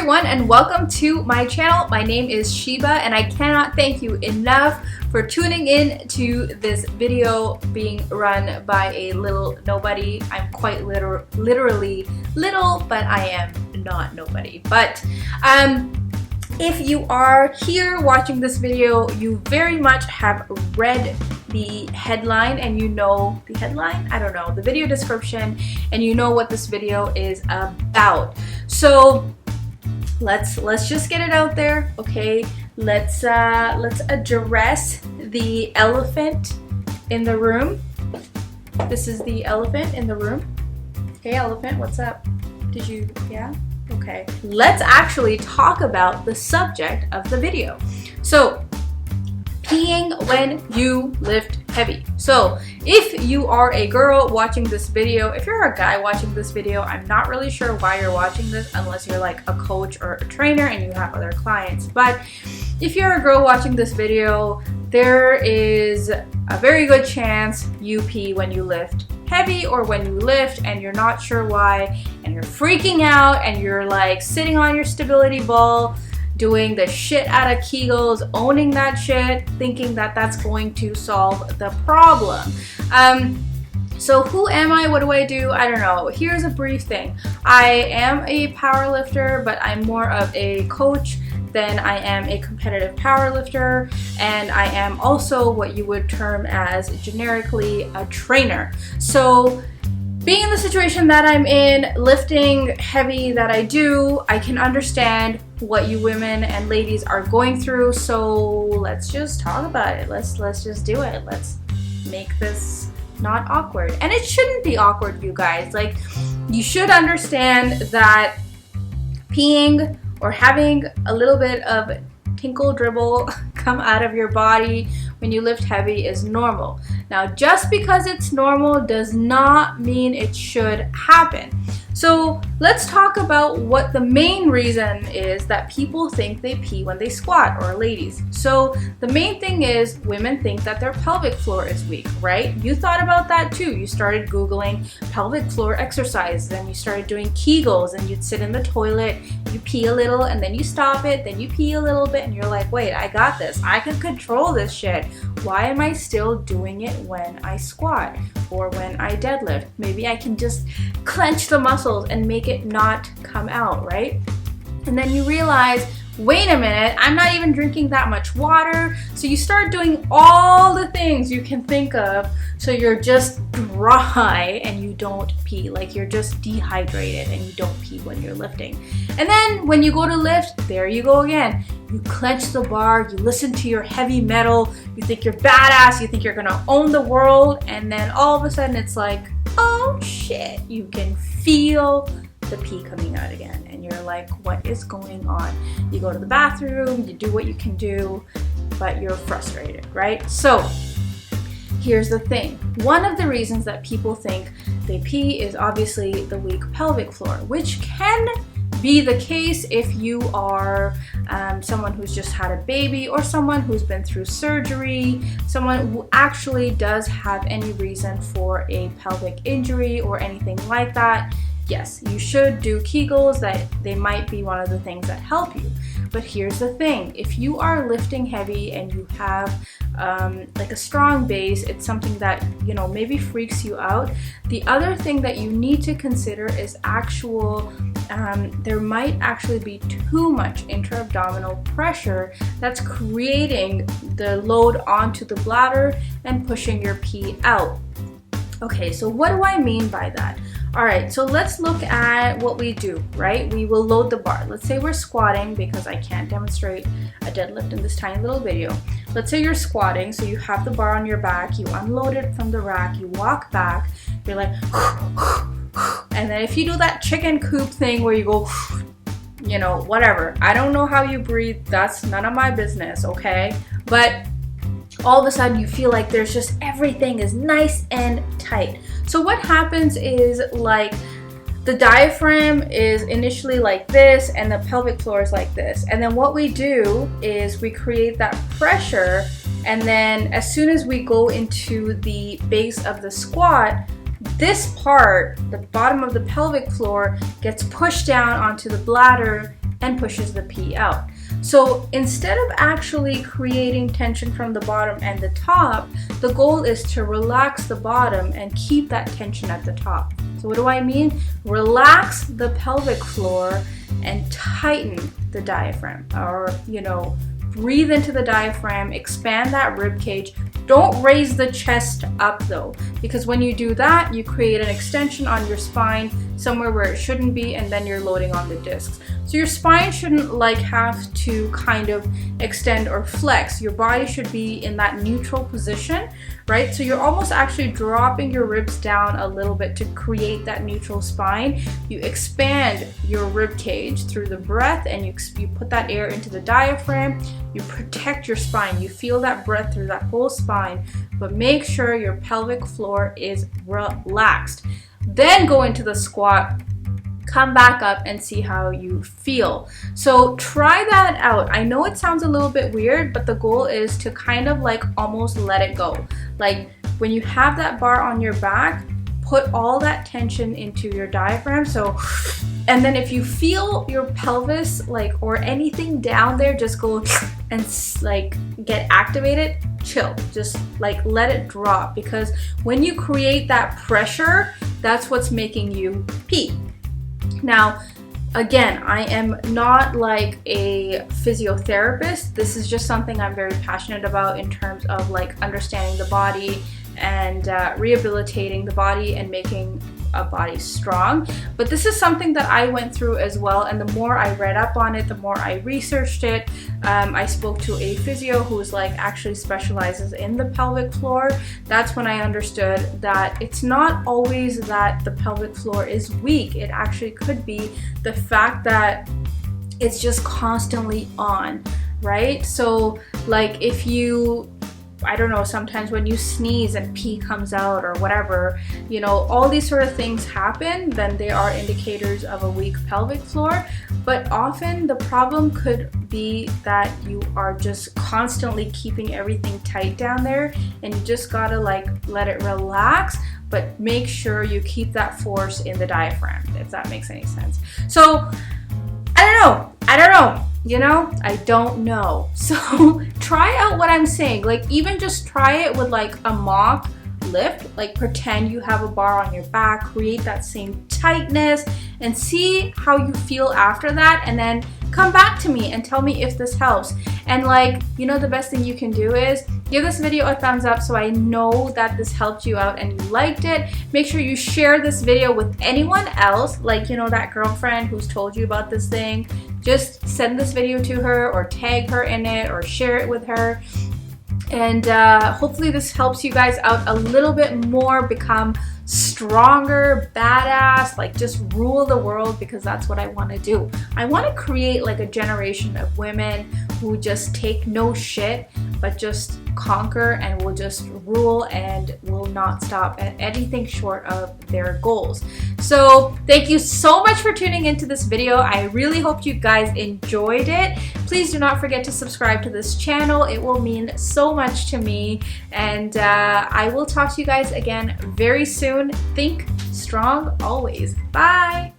everyone and welcome to my channel. My name is Sheba and I cannot thank you enough for tuning in to this video being run by a little nobody. I'm quite literally little, but I am not nobody. But if you are here watching this video, you very much have read the headline and you know the headline? I don't know, the video description, and you know what this video is about. So let's just get it out there, okay? Let's address the elephant in the room. This is the elephant in the room. Hey elephant, what's up? Yeah? Okay. Let's actually talk about the subject of the video. So, peeing when you lift heavy. So if you are a girl watching this video, if you're a guy watching this video, I'm not really sure why you're watching this unless you're like a coach or a trainer and you have other clients. But if you're a girl watching this video, there is a very good chance you pee when you lift heavy or when you lift and you're not sure why and you're freaking out and you're like sitting on your stability ball doing the shit out of Kegels, owning that shit, thinking that that's going to solve the problem. So who am I? What do? I don't know. Here's a brief thing. I am a power lifter, but I'm more of a coach than I am a competitive power lifter, and I am also what you would term as generically a trainer. So being in the situation that I'm in, lifting heavy that I do, I can understand what you women and ladies are going through. So let's just talk about it. Let's just do it. Let's make this not awkward. And it shouldn't be awkward, you guys. Like, you should understand that peeing or having a little bit of tinkle dribble come out of your body when you lift heavy is normal. Now, just because it's normal does not mean it should happen. So let's talk about what the main reason is that people think they pee when they squat, or ladies. So the main thing is women think that their pelvic floor is weak, right? You thought about that too. You started Googling pelvic floor exercises and you started doing Kegels, and you'd sit in the toilet, you pee a little and then you stop it, then you pee a little bit and you're like, wait, I got this. I can control this shit. Why am I still doing it when I squat or when I deadlift? Maybe I can just clench the muscles and make it not come out, right? And then you realize, wait a minute, I'm not even drinking that much water. So you start doing all the things you can think of so you're just dry and you don't pee, like you're just dehydrated and you don't pee when you're lifting. And then when you go to lift, there you go again. You clench the bar, you listen to your heavy metal, you think you're badass, you think you're gonna own the world, and then all of a sudden it's like, oh shit, you can feel the pee coming out again, and you're like, what is going on? You go to the bathroom, you do what you can do, but you're frustrated, right? So here's the thing. One of the reasons that people think they pee is obviously the weak pelvic floor, which can be the case if you are someone who's just had a baby, or someone who's been through surgery, someone who actually does have any reason for a pelvic injury or anything like that. Yes, you should do Kegels. That they might be one of the things that help you. But here's the thing. If you are lifting heavy and you have like a strong base, it's something that, you know, maybe freaks you out. The other thing that you need to consider is there might actually be too much intra-abdominal pressure that's creating the load onto the bladder and pushing your pee out. Okay, so what do I mean by that? All right, so let's look at what we do, right? We will load the bar. Let's say we're squatting, because I can't demonstrate a deadlift in this tiny little video. Let's say you're squatting, so you have the bar on your back, you unload it from the rack, you walk back, you're like, and then if you do that chicken coop thing where you go, you know, whatever. I don't know how you breathe. That's none of my business, okay? But all of a sudden you feel like there's just everything is nice and tight. So what happens is, like, the diaphragm is initially like this and the pelvic floor is like this. And then what we do is we create that pressure, and then as soon as we go into the base of the squat, this part, the bottom of the pelvic floor, gets pushed down onto the bladder and pushes the pee out. So instead of actually creating tension from the bottom and the top, the goal is to relax the bottom and keep that tension at the top. So what do I mean? Relax the pelvic floor and tighten the diaphragm, or breathe into the diaphragm, expand that rib cage. Don't raise the chest up though, because when you do that, you create an extension on your spine somewhere where it shouldn't be, and then you're loading on the discs. So your spine shouldn't have to kind of extend or flex. Your body should be in that neutral position, right? So you're almost actually dropping your ribs down a little bit to create that neutral spine. You expand your rib cage through the breath, and you put that air into the diaphragm. You protect your spine. You feel that breath through that whole spine, but make sure your pelvic floor is relaxed. Then go into the squat, come back up, and see how you feel. So try that out. I know it sounds a little bit weird, but the goal is to kind of almost let it go. When you have that bar on your back, put all that tension into your diaphragm. And then if you feel your pelvis or anything down there, just go and get activated, chill, just let it drop, because when you create that pressure, that's what's making you pee. Now, again, I am not a physiotherapist. This is just something I'm very passionate about in terms of understanding the body and rehabilitating the body and making a body strong. But this is something that I went through as well, and the more I read up on it, the more I researched it. I spoke to a physio who's actually specializes in the pelvic floor. That's when I understood that it's not always that the pelvic floor is weak. It actually could be the fact that it's just constantly on, right? So if you, I don't know, sometimes when you sneeze and pee comes out or whatever, all these sort of things happen, then they are indicators of a weak pelvic floor. But often the problem could be that you are just constantly keeping everything tight down there, and you just gotta let it relax, but make sure you keep that force in the diaphragm, if that makes any sense. So I don't know. I don't know. So try out what I'm saying. Even just try it with a mock lift. Pretend you have a bar on your back, create that same tightness, and see how you feel after that, and then come back to me and tell me if this helps. And the best thing you can do is give this video a thumbs up so I know that this helped you out and you liked it. Make sure you share this video with anyone else, that girlfriend who's told you about this thing. Just send this video to her, or tag her in it, or share it with her. And hopefully this helps you guys out a little bit more, become stronger, badass, just rule the world, because that's what I want to do. I want to create a generation of women who just take no shit, but just conquer and will just rule and will not stop at anything short of their goals. So thank you so much for tuning into this video. I really hope you guys enjoyed it. Please do not forget to subscribe to this channel. It will mean so much to me, and I will talk to you guys again very soon. Think strong always. Bye.